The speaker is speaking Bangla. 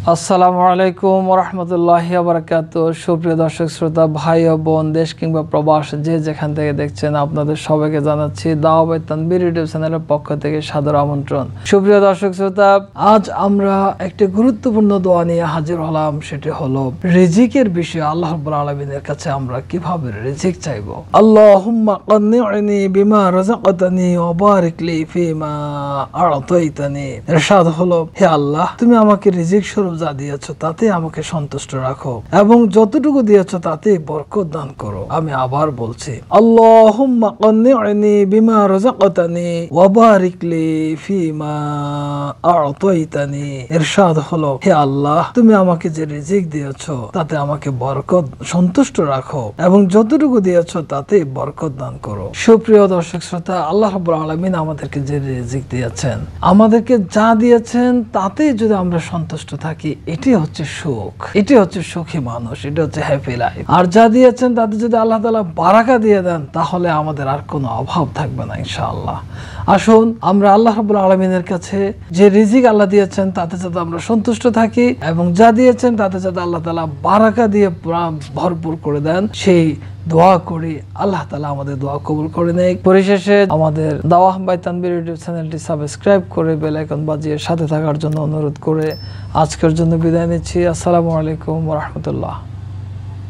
আসসালামু আলাইকুম ওয়া রাহমাতুল্লাহি ওয়া বারাকাতুহু। সুপ্রিয় দর্শক শ্রোতা ভাই ও বোন, দেশ কিংবা প্রবাস যে যেখান থেকে দেখছেন, আপনাদের সবাইকে জানাচ্ছি দাওয়া বাই তানবীর ইউটিউব চ্যানেলের পক্ষ থেকে সাদর আমন্ত্রণ। সুপ্রিয় দর্শক শ্রোতা, আজ আমরা একটি গুরুত্বপূর্ণ দোয়া নিয়ে হাজির হলাম। সেটি হলো রিজিকের বিষয়ে আল্লাহ রাব্বুল আলামিনের কাছে আমরা কিভাবে রিজিক চাইবো। আল্লাহুম্মা কন্নি'নি বিমা রাযাকাতানি ওয়া বারিক লি ফিমা আ'তাইতানি। ইরশাদ হলো, হে আল্লাহ, তুমি আমাকে রিজিক স্বরূপ যা দিয়েছো তাতে আমাকে সন্তুষ্ট রাখো এবং যতটুকু দিয়েছো তাতে বরকত দান করো। আমি আবার বলছি, আল্লাহুম্মা কন্নি'নি বিমা রাযাকাতানি ওয়া বারিক লি ফিমা আ'তাইতানি। ইরশাদ হলো, হে আল্লাহ, তুমি আমাকে যে রিজিক দিয়েছো তাতে আমাকে বরকত সন্তুষ্ট রাখো এবং যতটুকু দিয়েছো তাতে বরকত দান করো। সুপ্রিয় দর্শক শ্রোতা, আল্লাহ রাব্বুল আলামিন আমাদেরকে যে রিজিক দিয়েছেন, আমাদেরকে যা দিয়েছেন তাতে যদি আমরা সন্তুষ্ট থাকি, এটি হচ্ছে সুখ, এটি হচ্ছে সুখী মানুষ, এটি হচ্ছে হ্যাপি লাইফ। আর যা দিয়েছেন তাতে যদি আল্লাহ তাআলা বারাকা দিয়ে দেন, তাহলে আমাদের আর কোনো অভাব থাকবে না ইনশাআল্লাহ। আসুন আমরা আল্লাহ রাব্বুল আলামিনের কাছে যে রিজিক আল্লাহ দিয়েছেন তাতে যাতে আমরা সন্তুষ্ট থাকি এবং যা দিয়েছেন তাতে যাতে আল্লাহ তাআলা বারাকা দিয়ে ভরপুর করে দেন, সেই দোয়া করি। আল্লাহ তাআলা আমাদের দোয়া কবুল করে নেয়। পরিশেষে আমাদের দাওয়া বাই তানবীর ইউটিউব চ্যানেলটি সাবস্ক্রাইব করে বেল আইকন বাজিয়ে সাথে থাকার জন্য অনুরোধ করে আজকের জন্য বিদায় নিচ্ছি। আসসালামু আলাইকুম ওয়া রাহমাতুল্লাহ।